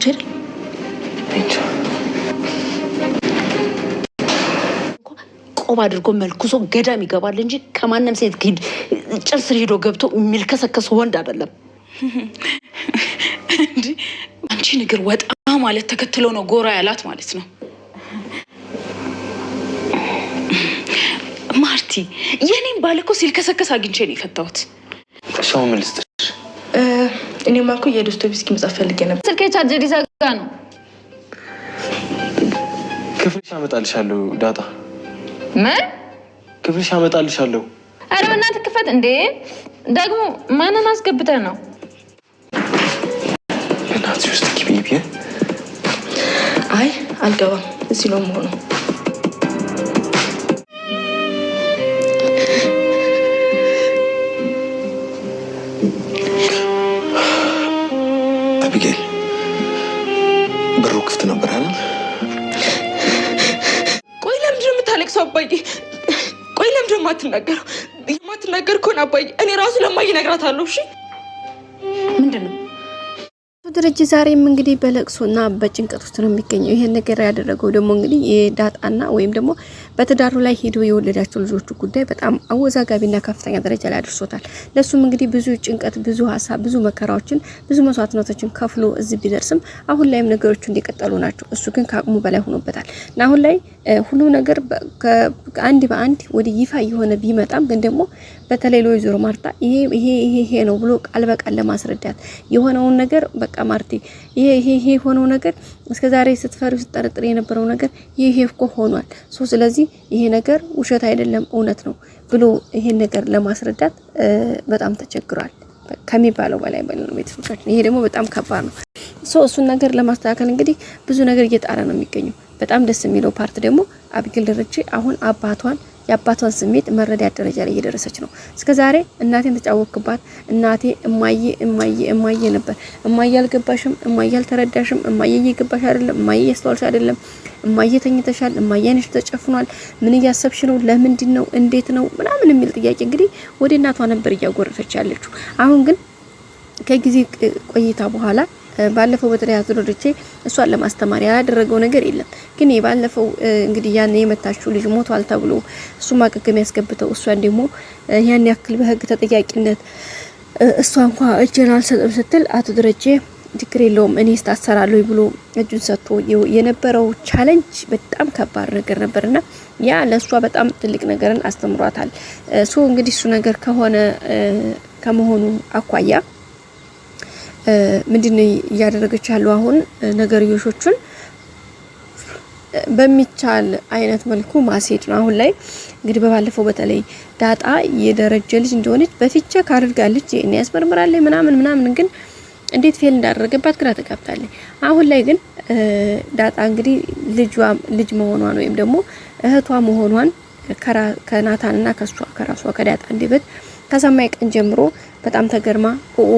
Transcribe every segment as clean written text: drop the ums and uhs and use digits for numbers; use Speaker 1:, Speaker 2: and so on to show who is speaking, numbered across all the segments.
Speaker 1: አይደል? ቆብ አድርጎ መልኩሶ ገዳም ይገባል እንጂ ከማንም ሴት ጊድ ጭርስ ሄዶ ገብቶ የሚልከሰከስ ወንድ አይደለም።
Speaker 2: እንዴ አንቺ ንግር ወጣ ማለት ተከትሎ ነው ጎራ ያላት ማለት ነው። ማርቲ የኔን ባልኮ ሲልከሰከስ አግኝቼ ነው የፈታሁት።
Speaker 3: ሻው መልስተሽ
Speaker 4: እኔ ማልኩ የዶስቶቭስኪ መጽሐፍ ፈልጌ ነበር።
Speaker 2: ስልኬ ቻርጀር ይዘጋ ነው።
Speaker 3: ክፍልሽ አመጣልሻለሁ ዳጣ።
Speaker 2: ምን
Speaker 3: ክፍልሽ አመጣልሻለሁ?
Speaker 2: አረ በእናትህ ክፈት እንዴ! ደግሞ ማንን አስገብተህ ነው?
Speaker 3: በእናትሽ ውስጥ ኪቢቢ
Speaker 4: አይ አልገባም። እዚህ ነው መሆኑ።
Speaker 3: አቢጌል በሩ ክፍት ነበር አይደል?
Speaker 4: ቆይ ለምንድን ነው የምታለቅሰው አባዬ? ቆይ ለምንድን ነው የማትናገረው? የማትናገር ከሆነ አባዬ እኔ ራሱ ለማዬ እነግራታለሁ። እሺ
Speaker 1: ምንድን ነው
Speaker 5: ደረጀ ዛሬም እንግዲህ በለቅሶና በጭንቀት ውስጥ ነው የሚገኘው። ይሄን ነገር ያደረገው ደግሞ እንግዲህ የዳጣና ወይም ደግሞ በትዳሩ ላይ ሄዶ የወለዳቸው ልጆቹ ጉዳይ በጣም አወዛጋቢና ከፍተኛ ደረጃ ላይ አድርሶታል። ለሱም እንግዲህ ብዙ ጭንቀት፣ ብዙ ሀሳብ፣ ብዙ መከራዎችን፣ ብዙ መስዋዕትነቶችን ከፍሎ እዚህ ቢደርስም አሁን ላይም ነገሮቹ እንደቀጠሉ ናቸው። እሱ ግን ከአቅሙ በላይ ሆኖበታል እና አሁን ላይ ሁሉ ነገር አንድ በአንድ ወደ ይፋ የሆነ ቢመጣም ግን ደግሞ በተለይ ለወይዘሮ ማርታ ይሄ ነው ብሎ ቃል በቃል ለማስረዳት የሆነውን ነገር በቃ ማርቲ ይሄ ሆነው ነገር እስከዛሬ ስትፈሪው ስትጠረጥሪ የነበረው ነገር ይሄ እኮ ሆኗል። ስለዚህ ይሄ ነገር ውሸት አይደለም እውነት ነው ብሎ ይሄን ነገር ለማስረዳት በጣም ተቸግሯል ከሚባለው በላይ ማለት ነው። ቤተሰቦቻችን ይሄ ደግሞ በጣም ከባድ ነው። እሱን ነገር ለማስተካከል እንግዲህ ብዙ ነገር እየጣረ ነው የሚገኘው። በጣም ደስ የሚለው ፓርት ደግሞ አቢጌል ደረጀ አሁን የአባቷን ስሜት መረዳት ደረጃ ላይ እየደረሰች ነው። እስከዛሬ እናቴን ተጫወክባት፣ እናቴ እማዬ ነበር። እማዬ አልገባሽም፣ እማዬ አልተረዳሽም፣ እማዬ እየገባሽ አይደለም፣ እማዬ እያስተዋልሽ አይደለም፣ እማዬ ተኝተሻል፣ እማዬ ዓይንሽ ተጨፍኗል፣ ምን እያሰብሽ ነው፣ ለምንድን ነው፣ እንዴት ነው ምናምን የሚል ጥያቄ እንግዲህ ወደ እናቷ ነበር እያጎረፈች ያለችው። አሁን ግን ከጊዜ ቆይታ በኋላ ባለፈው በተለይ አዝሮድቼ እሷን ለማስተማር ያላደረገው ነገር የለም። ግን ባለፈው እንግዲህ ያን የመታችው ልጅ ሞቷል ተብሎ እሱ ማገገም ያስገብተው እሷን ደግሞ ያን ያክል በህግ ተጠያቂነት እሷ እንኳን እጄን አልሰጥም ስትል አቶ ደረጀ ችግር የለውም እኔ እስታሰራለሁ ብሎ እጁን ሰጥቶ የነበረው ቻሌንጅ በጣም ከባድ ነገር ነበርና ያ ለሷ በጣም ትልቅ ነገርን አስተምሯታል። እንግዲህ እሱ ነገር ከመሆኑ አኳያ ምንድነው እያደረገች ያለው አሁን ነገርዮሾቹን በሚቻል አይነት መልኩ ማስሄድ ነው። አሁን ላይ እንግዲህ በባለፈው በተለይ ዳጣ የደረጀ ልጅ እንደሆነች በፊቻ ካርጋለች እኔ ያስመርምራለች ምናምን ግን እንዴት ፌል እንዳደረገባት ግራ ተጋብታለች። አሁን ላይ ግን ዳጣ እንግዲህ ልጅ መሆኗን ወይም ደግሞ እህቷ መሆኗን ከናታንና ከራሷ ከዳጣ እንዲበት ከሰማይ ቀን ጀምሮ በጣም ተገርማ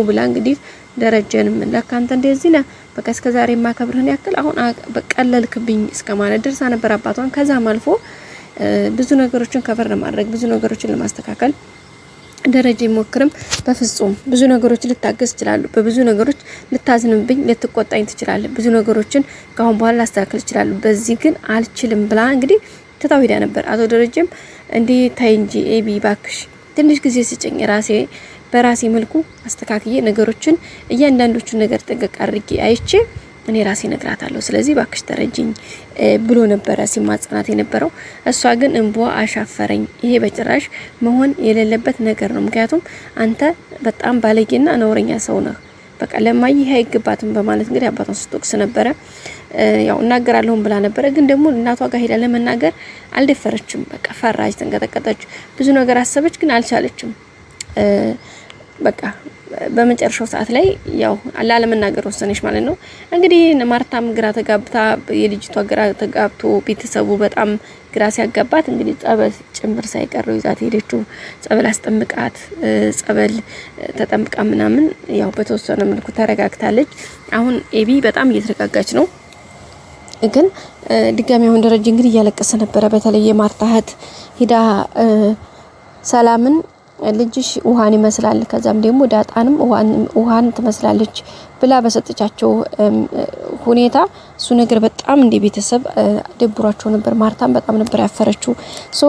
Speaker 5: ብላ እንግዲህ ደረጀንም ለካንተ እንደዚህ ነው በቃ እስከዛሬ ማከብርህን ያክል አሁን በቀለልክብኝ እስከማለት ደርሳ ነበር አባቷን። ከዛም አልፎ ብዙ ነገሮችን ከቨር ለማድረግ ብዙ ነገሮችን ለማስተካከል ደረጀ ይሞክርም በፍጹም ብዙ ነገሮች ልታገዝ ይችላል፣ በብዙ ነገሮች ልታዝንብኝ ልትቆጣኝ ትችላለህ፣ ብዙ ነገሮችን ካሁን በኋላ ላስተካክል ይችላል፣ በዚህ ግን አልችልም ብላ እንግዲህ ተታው ሄዳ ነበር። አቶ ደረጀም እንዴ ታይ እንጂ ኤቢ ባክሽ ትንሽ ጊዜ ስጭኝ በራሴ መልኩ አስተካክዬ ነገሮችን እያንዳንዶቹን ነገር ጥንቅቅ አድርጌ አይቼ እኔ ራሴ ነግራታለሁ፣ ስለዚህ ባክሽ ተረጅኝ ብሎ ነበር ሲማጽናት የነበረው። እሷ ግን እንቧ አሻፈረኝ፣ ይሄ በጭራሽ መሆን የሌለበት ነገር ነው፣ ምክንያቱም አንተ በጣም ባለጌና ነውረኛ ሰው ነህ፣ በቃ ለማይ ይሄ አይገባትም በማለት እንግዲህ አባቷን ስትወቅስ ነበረ። ያው እናገራለሁም ብላ ነበረ፣ ግን ደግሞ እናቷ ጋር ሄዳ ለመናገር አልደፈረችም። በቃ ፈራች፣ ተንቀጠቀጠች፣ ብዙ ነገር አሰበች፣ ግን አልቻለችም። በቃ በመጨረሻው ሰዓት ላይ ያው አላለመናገር ወሰነች ማለት ነው። እንግዲህ ማርታም ግራ ተጋብታ የልጅቷ ግራ ተጋብቶ ቤተሰቡ በጣም ግራ ሲያጋባት እንግዲህ ጸበል ጭምር ሳይቀረው ይዛት ሄደችው። ጸበል አስጠምቃት ጸበል ተጠምቃ ምናምን ያው በተወሰነ መልኩ ተረጋግታለች። አሁን ኤቢ በጣም እየተረጋጋች ነው። ግን ድጋሚ አሁን ደረጀ እንግዲህ እያለቀሰ ነበረ። በተለይ የማርታ እህት ሂዳ ሰላምን ልጅሽ ውሃን ይመስላል ከዛም ደግሞ ዳጣንም ውሃን ትመስላለች ብላ በሰጠቻቸው ሁኔታ እሱ ነገር በጣም እንደ ቤተሰብ ደብሯቸው ነበር። ማርታም በጣም ነበር ያፈረችው።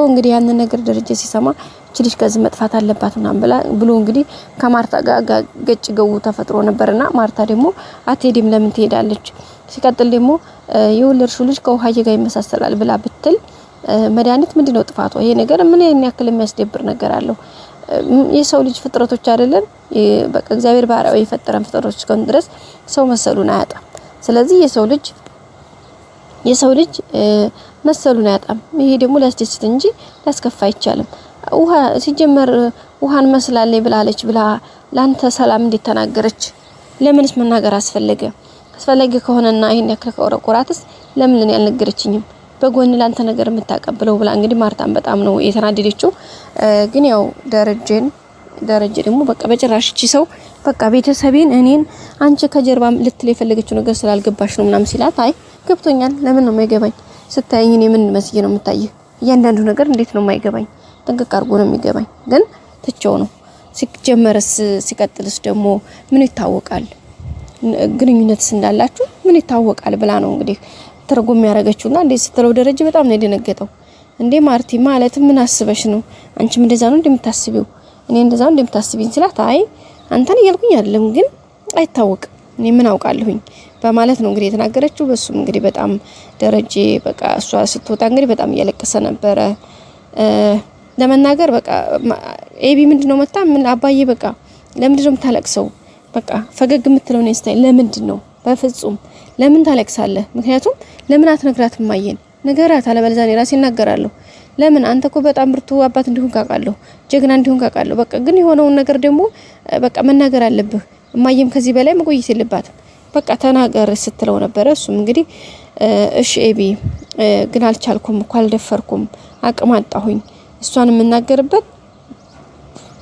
Speaker 5: እንግዲህ ያንን ነገር ደረጀ ሲሰማ እቺ ልጅ ከዚህ መጥፋት አለባት ብሎ እንግዲህ ከማርታ ጋር ገጭ ገው ተፈጥሮ ነበርና ማርታ ደግሞ አትሄድም ለምን ትሄዳለች? ሲቀጥል ደግሞ የወለድሽው ልጅ ከውሃዬ ጋር ይመሳሰላል ብላ ብትል መድኃኒት ምንድነው ጥፋቷ? ይሄ ነገር ምን ያክል የሚያስደብር ነገር አለው? የሰው ልጅ ፍጥረቶች አይደለም በቃ እግዚአብሔር ባሪያው የፈጠረን ፍጥረቶች እስከሆነ ድረስ ሰው መሰሉን አያጣም። ስለዚህ የሰው ልጅ መሰሉን አያጣም። ይሄ ደግሞ ሊያስደስት እንጂ ሊያስከፋ አይቻልም። ውሃ ሲጀመር ውሃን መስላለች ብላለች ብላ ላንተ ሰላም እንዴት ተናገረች? ለምንስ መናገር አስፈለገ? አስፈላጊ ከሆነና ይሄን ያክል ከወረቆራትስ ለምን ለኔ ያልነገረችኝም? በጎን ላንተ ነገር የምታቀብለው ብላ እንግዲህ ማርታም በጣም ነው የተናደደችው። ግን ያው ደረጀ ደግሞ በቃ በጭራሽ እቺ ሰው በቃ ቤተሰቤን እኔን አንቺ ከጀርባም ልትል የፈለገችው ነገር ስላልገባሽ ነው ምናምን ሲላት አይ ገብቶኛል። ለምን ነው የማይገባኝ? ስታየኝ እኔ ምን መስዬ ነው የምታየው? እያንዳንዱ ነገር እንዴት ነው የማይገባኝ? ጥንቅቅ አድርጎ ነው የሚገባኝ። ግን ትቼው ነው ሲጀመርስ ሲቀጥልስ ደግሞ ምን ይታወቃል? ግንኙነትስ እንዳላችሁ ምን ይታወቃል ብላ ነው እንግዲህ ተርጉም ያረጋችሁና እንዴ ስትለው ደረጀ በጣም ነው የደነገጠው። እንዴ ማርቲ ማለት ምን አስበሽ ነው? አንቺም እንደዛ ነው እንደምታስቢው? እኔ እንደዛ ነው እንደምታስቢኝ ስላት አይ አንተን እያልኩኝ አይደለም ግን አይታወቅም እኔ ምን አውቃለሁኝ በማለት ነው እንግዲህ የተናገረችው። በሱም እንግዲህ በጣም ደረጀ በቃ እሷ ስትወጣ እንግዲህ በጣም እያለቀሰ ነበረ። ለመናገር በቃ ኤቢ ምንድነው መጣ ምን አባዬ በቃ ለምንድነው የምታለቅሰው? በቃ ፈገግ የምትለው ነው ስታይ ለምንድን ነው? በፍጹም ለምን ታለቅሳለህ? ምክንያቱም ለምን አትነግራትም? ማየን ነገራት አለበለዚያ እኔ ራሴ እናገራለሁ። ለምን አንተ እኮ በጣም ብርቱ አባት እንዲሆን ካቃለሁ ጀግና እንዲሆን ካቃለሁ። በቃ ግን የሆነውን ነገር ደግሞ በቃ መናገር አለብህ። እማየም ከዚህ በላይ መቆየት የለባትም። በቃ ተናገር ስትለው ነበረ። እሱም እንግዲህ እሺ ኤቢ ግን አልቻልኩም እኮ አልደፈርኩም፣ አቅም አጣሁኝ። እሷን የምናገርበት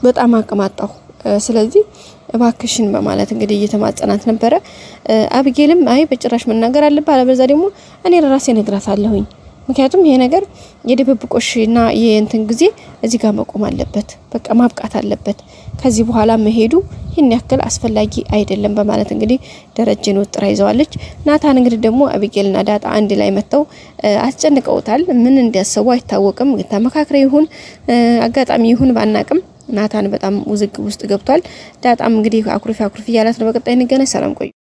Speaker 5: በጣም አቅም አጣሁ። ስለዚህ እባክሽን በማለት እንግዲህ እየተማጸናት ነበረ። አብጌልም አይ በጭራሽ መናገር አለበት አለበለዚያ ደግሞ እኔ ራሴ ነግራታለሁኝ። ምክንያቱም ይሄ ነገር የድብብቆሽና የእንትን ጊዜ እዚህ ጋር መቆም አለበት፣ በቃ ማብቃት አለበት። ከዚህ በኋላ መሄዱ ይሄን ያክል አስፈላጊ አይደለም በማለት እንግዲህ ደረጀን ወጥራ ይዘዋለች። ናታን እንግዲህ ደግሞ አብጌልና ዳጣ አንድ ላይ መተው አስጨንቀውታል። ምን እንዲያሰቡ አይታወቅም። ተመካክረ ይሁን አጋጣሚ ይሁን ባናቅም ናታን በጣም ውዝግብ ውስጥ ገብቷል። ዳጣም እንግዲህ አኩርፊ እያላት ነው። በቀጣይ እንገናኝ። ሰላም ቆዩ።